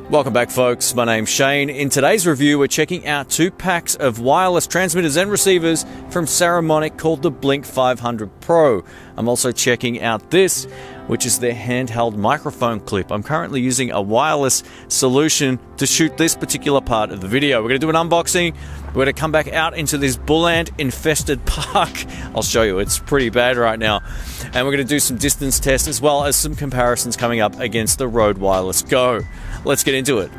Welcome back, folks. My name's Shane. In today's review, we're checking out two packs of wireless transmitters and receivers from Saramonic called the Blink500 Pro. I'm also checking out this, which is their handheld microphone clip. I'm currently using a wireless solution to shoot this particular part of the video. We're going to do an unboxing. We're going to come back out into this bull ant infested park. I'll show you, it's pretty bad right now. And we're going to do some distance tests as well as some comparisons coming up against the Rode Wireless Go. Let's get into it.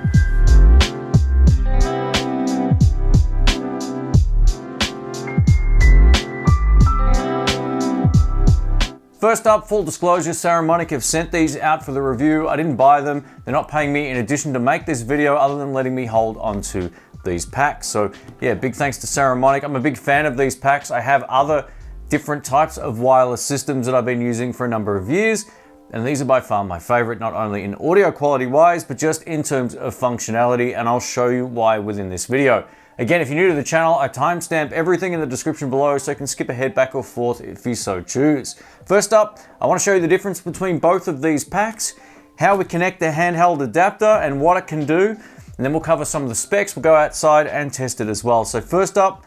First up, full disclosure, Saramonic have sent these out for the review. I didn't buy them. They're not paying me in addition to make this video other than letting me hold onto these packs. So yeah, big thanks to Saramonic. I'm a big fan of these packs. I have other different types of wireless systems that I've been using for a number of years. And these are by far my favorite, not only in audio quality wise, but just in terms of functionality. And I'll show you why within this video. Again, if you're new to the channel, I timestamp everything in the description below so you can skip ahead back or forth if you so choose. First up, I want to show you the difference between both of these packs, how we connect the handheld adapter and what it can do. And then we'll cover some of the specs. We'll go outside and test it as well. So first up,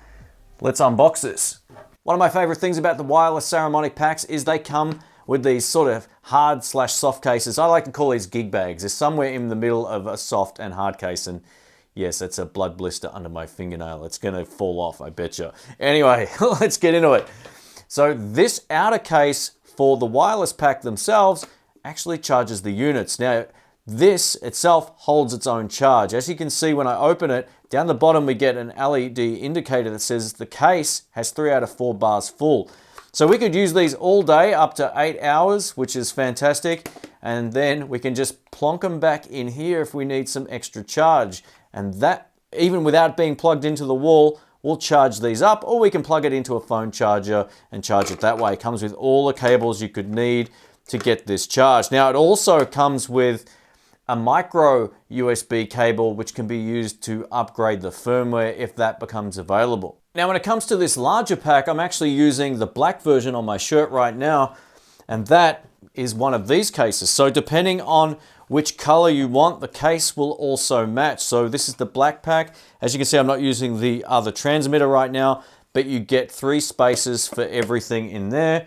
let's unbox this. One of my favorite things about the wireless Saramonic packs is they come with these sort of hard / soft cases. I like to call these gig bags. They're somewhere in the middle of a soft and hard case. And yes, that's a blood blister under my fingernail. It's gonna fall off, I betcha. Anyway, let's get into it. So this outer case for the wireless pack themselves actually charges the units. Now, this itself holds its own charge. As you can see when I open it, down the bottom we get an LED indicator that says the case has 3 out of 4 bars full. So we could use these all day, up to 8 hours, which is fantastic. And then we can just plonk them back in here if we need some extra charge. And that, even without being plugged into the wall, will charge these up, or we can plug it into a phone charger and charge it that way. It comes with all the cables you could need to get this charged. Now, it also comes with a micro USB cable, which can be used to upgrade the firmware if that becomes available. Now, when it comes to this larger pack, I'm actually using the black version on my shirt right now, and that is one of these cases. So depending on which color you want, the case will also match. So this is the black pack. As you can see, I'm not using the other transmitter right now, but you get 3 spaces for everything in there.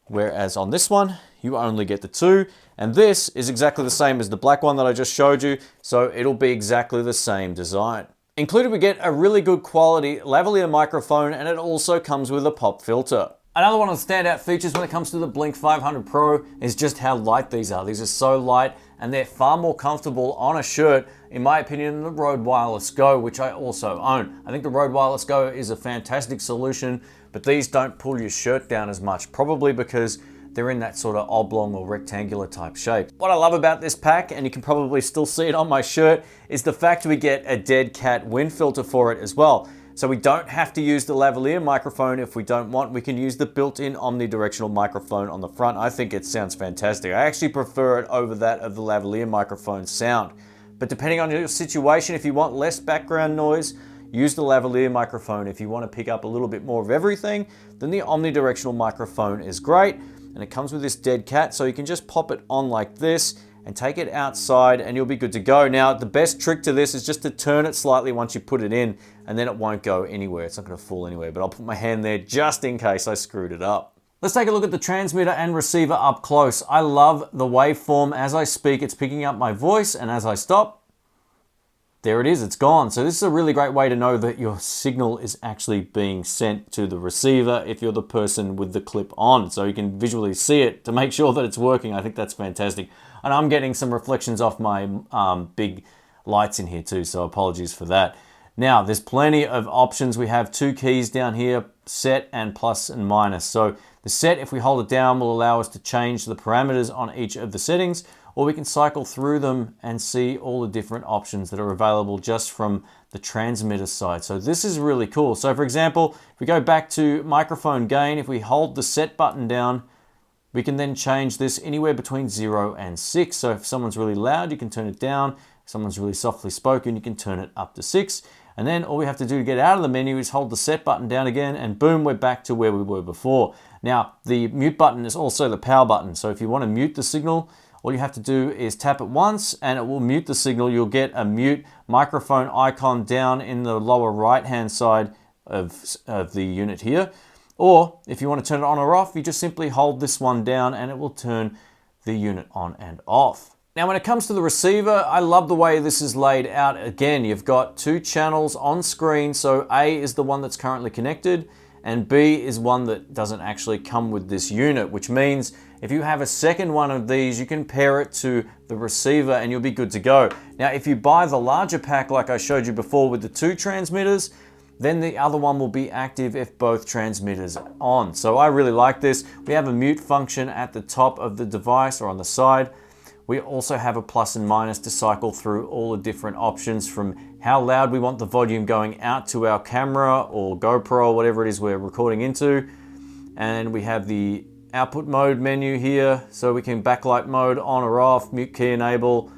Whereas on this one, you only get the 2. And this is exactly the same as the black one that I just showed you. So it'll be exactly the same design. Included, we get a really good quality lavalier microphone, and it also comes with a pop filter. Another one of the standout features when it comes to the Blink500 Pro is just how light these are. These are so light, and they're far more comfortable on a shirt, in my opinion, than the Rode Wireless Go, which I also own. I think the Rode Wireless Go is a fantastic solution, but these don't pull your shirt down as much, probably because they're in that sort of oblong or rectangular type shape. What I love about this pack, and you can probably still see it on my shirt, is the fact we get a dead cat wind filter for it as well. So we don't have to use the lavalier microphone if we don't want. We can use the built-in omnidirectional microphone on the front. I think it sounds fantastic. I actually prefer it over that of the lavalier microphone sound. But depending on your situation, if you want less background noise, use the lavalier microphone. If you want to pick up a little bit more of everything, then the omnidirectional microphone is great. And it comes with this dead cat, so you can just pop it on like this and take it outside and you'll be good to go. Now, the best trick to this is just to turn it slightly once you put it in, and then it won't go anywhere. It's not gonna fall anywhere, but I'll put my hand there just in case I screwed it up. Let's take a look at the transmitter and receiver up close. I love the waveform. As I speak, it's picking up my voice, and as I stop, there it is, it's gone. So this is a really great way to know that your signal is actually being sent to the receiver if you're the person with the clip on. So you can visually see it to make sure that it's working. I think that's fantastic. And I'm getting some reflections off my big lights in here too, so apologies for that. Now, there's plenty of options. We have 2 keys down here, set and plus and minus. So the set, if we hold it down, will allow us to change the parameters on each of the settings, or we can cycle through them and see all the different options that are available just from the transmitter side. So this is really cool. So for example, if we go back to microphone gain, if we hold the set button down, we can then change this anywhere between 0 and 6. So if someone's really loud, you can turn it down. If someone's really softly spoken, you can turn it up to 6. And then all we have to do to get out of the menu is hold the set button down again, and boom, we're back to where we were before. Now, the mute button is also the power button. So if you want to mute the signal All you have to do is tap it once and it will mute the signal. You'll get a mute microphone icon down in the lower right hand side of the unit here. Or if you want to turn it on or off, you just simply hold this one down and it will turn the unit on and off. Now when it comes to the receiver, I love the way this is laid out. Again, you've got 2 channels on screen. So A is the one that's currently connected and B is one that doesn't actually come with this unit, which means if you have a second one of these, you can pair it to the receiver and you'll be good to go. Now, if you buy the larger pack, like I showed you before with the 2 transmitters, then the other one will be active if both transmitters are on. So I really like this. We have a mute function at the top of the device or on the side. We also have a plus and minus to cycle through all the different options from how loud we want the volume going out to our camera or GoPro or whatever it is we're recording into. And we have the output mode menu here, so we can backlight mode on or off, mute key enable,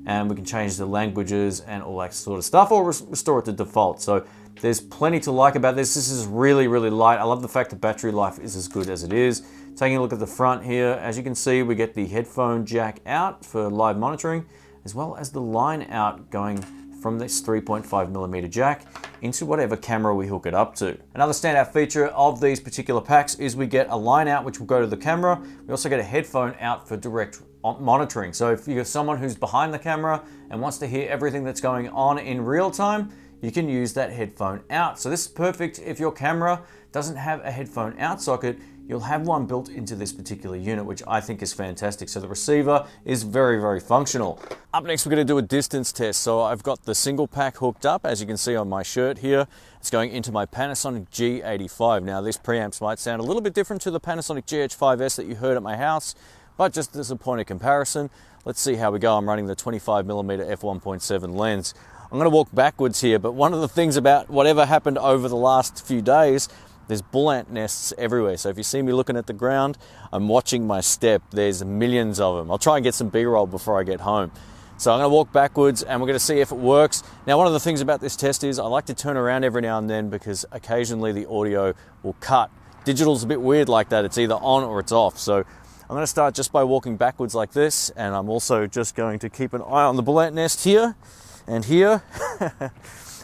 and we can change the languages and all that sort of stuff, or restore it to default. So there's plenty to like about this. This is really, really light. I love the fact the battery life is as good as it is. Taking a look at the front here, as you can see, we get the headphone jack out for live monitoring, as well as the line out going from this 3.5mm jack into whatever camera we hook it up to. Another standout feature of these particular packs is we get a line out which will go to the camera. We also get a headphone out for direct monitoring. So if you're someone who's behind the camera and wants to hear everything that's going on in real time, you can use that headphone out. So this is perfect if your camera doesn't have a headphone out socket. You'll have one built into this particular unit, which I think is fantastic. So the receiver is very, very functional. Up next, we're going to do a distance test. So I've got the single pack hooked up, as you can see on my shirt here. It's going into my Panasonic G85. Now this preamps might sound a little bit different to the Panasonic GH5S that you heard at my house, but just as a point of comparison, let's see how we go. I'm running the 25mm f1.7 lens. I'm going to walk backwards here, but one of the things about whatever happened over the last few days, there's bull ant nests everywhere. So if you see me looking at the ground, I'm watching my step. There's millions of them. I'll try and get some B-roll before I get home. So I'm going to walk backwards and we're going to see if it works. Now, one of the things about this test is I like to turn around every now and then because occasionally the audio will cut. Digital's a bit weird like that. It's either on or it's off. So I'm going to start just by walking backwards like this. And I'm also just going to keep an eye on the bull ant nest here and here.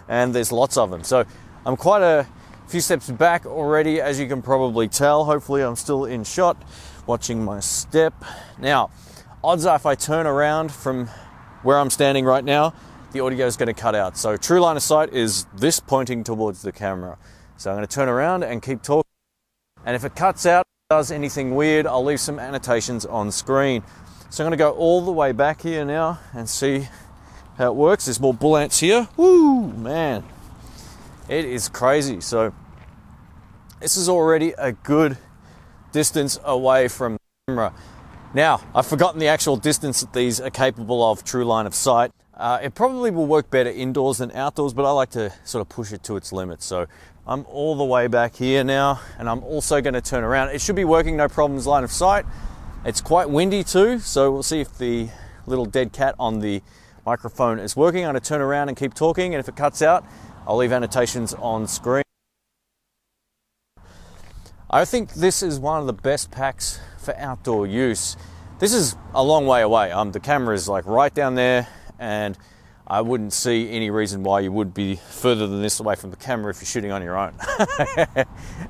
And there's lots of them. So I'm quite a few steps back already, as you can probably tell. Hopefully I'm still in shot, watching my step. Now, odds are if I turn around from where I'm standing right now, the audio is going to cut out. So true line of sight is this pointing towards the camera. So I'm going to turn around and keep talking. And if it cuts out, does anything weird, I'll leave some annotations on screen. So I'm going to go all the way back here now and see how it works. There's more bull ants here. Woo, man. It is crazy. So this is already a good distance away from the camera. Now, I've forgotten the actual distance that these are capable of true line of sight. It probably will work better indoors than outdoors, but I like to sort of push it to its limits. So I'm all the way back here now, and I'm also going to turn around. It should be working, no problems, line of sight. It's quite windy too, so we'll see if the little dead cat on the microphone is working. I'm going to turn around and keep talking, and if it cuts out, I'll leave annotations on screen. I think this is one of the best packs for outdoor use. This is a long way away. The camera is like right down there, and I wouldn't see any reason why you would be further than this away from the camera if you're shooting on your own.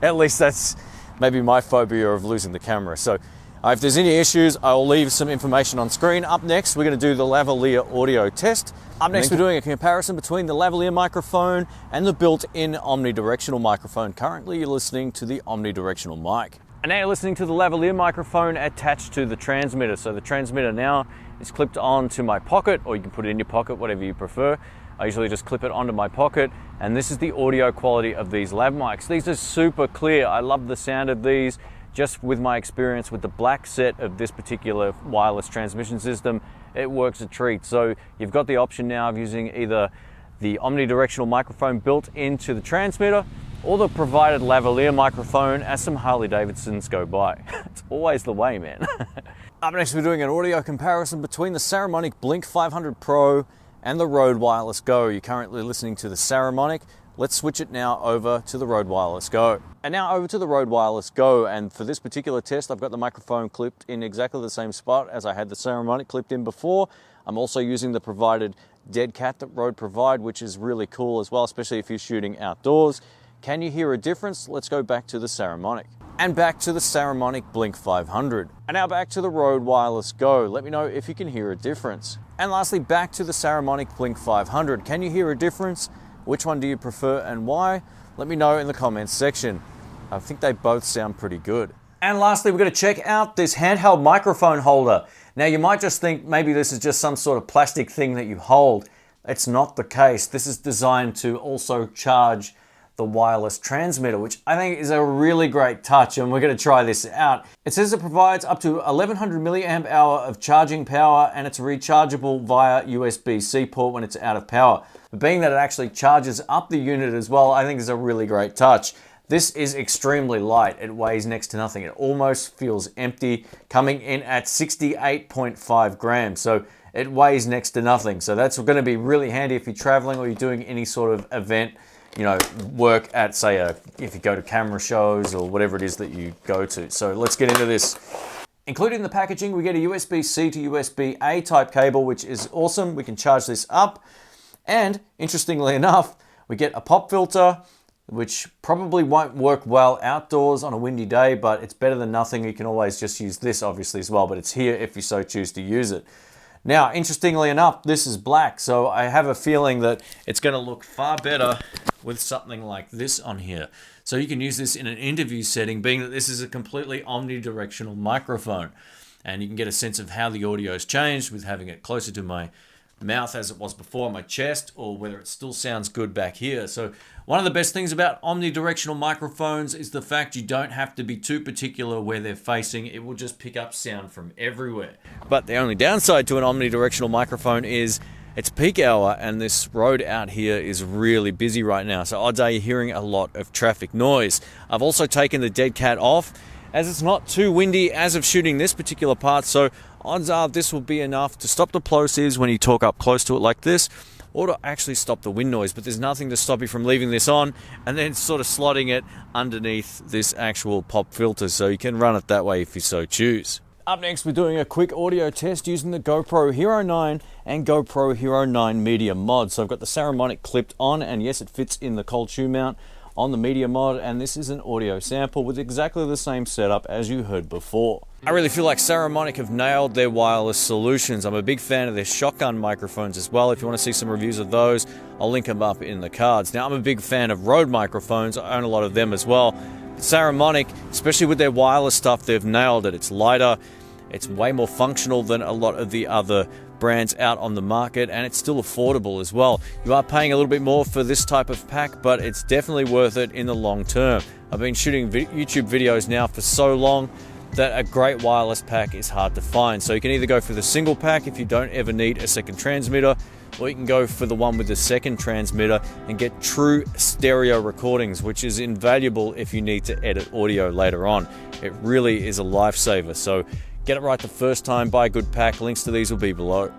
At least that's maybe my phobia of losing the camera. So if there's any issues, I'll leave some information on screen. Up next, we're going to do the Lavalier audio test. Up next, we're doing a comparison between the Lavalier microphone and the built-in omnidirectional microphone. Currently, you're listening to the omnidirectional mic. And now you're listening to the Lavalier microphone attached to the transmitter. So the transmitter now is clipped onto my pocket, or you can put it in your pocket, whatever you prefer. I usually just clip it onto my pocket, and this is the audio quality of these Lav mics. These are super clear. I love the sound of these. Just with my experience with the black set of this particular wireless transmission system, it works a treat. So you've got the option now of using either the omnidirectional microphone built into the transmitter or the provided Lavalier microphone as some Harley Davidsons go by. It's always the way, man. Up next, we're doing an audio comparison between the Saramonic Blink500 Pro and the Rode Wireless Go. You're currently listening to the Saramonic let's switch it now over to the Rode Wireless Go. And now over to the Rode Wireless Go, and for this particular test, I've got the microphone clipped in exactly the same spot as I had the Saramonic clipped in before. I'm also using the provided dead cat that Rode provide, which is really cool as well, especially if you're shooting outdoors. Can you hear a difference? Let's go back to the Saramonic. And back to the Saramonic Blink500. And now back to the Rode Wireless Go. Let me know if you can hear a difference. And lastly, back to the Saramonic Blink500. Can you hear a difference? Which one do you prefer and why? Let me know in the comments section. I think they both sound pretty good. And lastly, we're going to check out this handheld microphone holder. Now you might just think maybe this is just some sort of plastic thing that you hold. It's not the case. This is designed to also charge the wireless transmitter, which I think is a really great touch, and we're going to try this out. It says it provides up to 1100 milliamp hour of charging power, and it's rechargeable via USB-C port when it's out of power. But being that it actually charges up the unit as well, I think is a really great touch. This is extremely light. It weighs next to nothing. It almost feels empty, coming in at 68.5 grams. So it weighs next to nothing. So that's going to be really handy if you're traveling or you're doing any sort of event, you know, work at, say, if you go to camera shows or whatever it is that you go to. So let's get into this. Included in the packaging, we get a USB-C to USB-A type cable, which is awesome. We can charge this up. And interestingly enough, we get a pop filter, which probably won't work well outdoors on a windy day, but it's better than nothing. You can always just use this obviously as well, but it's here if you so choose to use it. Now, interestingly enough, this is black, so I have a feeling that it's going to look far better with something like this on here. So you can use this in an interview setting, being that this is a completely omnidirectional microphone. And you can get a sense of how the audio has changed with having it closer to my mouth as it was before, my chest, or whether it still sounds good back here. So one of the best things about omnidirectional microphones is the fact you don't have to be too particular where they're facing. It will just pick up sound from everywhere. But the only downside to an omnidirectional microphone is it's peak hour, and this road out here is really busy right now. So odds are you're hearing a lot of traffic noise. I've also taken the dead cat off as it's not too windy as of shooting this particular part. So odds are this will be enough to stop the plosives when you talk up close to it like this, or to actually stop the wind noise. But there's nothing to stop you from leaving this on and then sort of slotting it underneath this actual pop filter, so you can run it that way if you so choose. Up next, we're doing a quick audio test using the GoPro Hero 9 and GoPro Hero 9 Media Mod. So I've got the Saramonic clipped on, and yes, it fits in the cold shoe mount on the Media Mod, and this is an audio sample with exactly the same setup as you heard before. I really feel like Saramonic have nailed their wireless solutions. I'm a big fan of their shotgun microphones as well. If you want to see some reviews of those, I'll link them up in the cards. Now, I'm a big fan of Rode microphones. I own a lot of them as well. But Saramonic, especially with their wireless stuff, they've nailed it. It's lighter, it's way more functional than a lot of the other brands out on the market, and it's still affordable as well. You are paying a little bit more for this type of pack, but it's definitely worth it in the long term. I've been shooting YouTube videos now for so long that a great wireless pack is hard to find. So you can either go for the single pack if you don't ever need a second transmitter, or you can go for the one with the second transmitter and get true stereo recordings, which is invaluable if you need to edit audio later on. It really is a lifesaver. So get it right the first time, buy a good pack. Links to these will be below.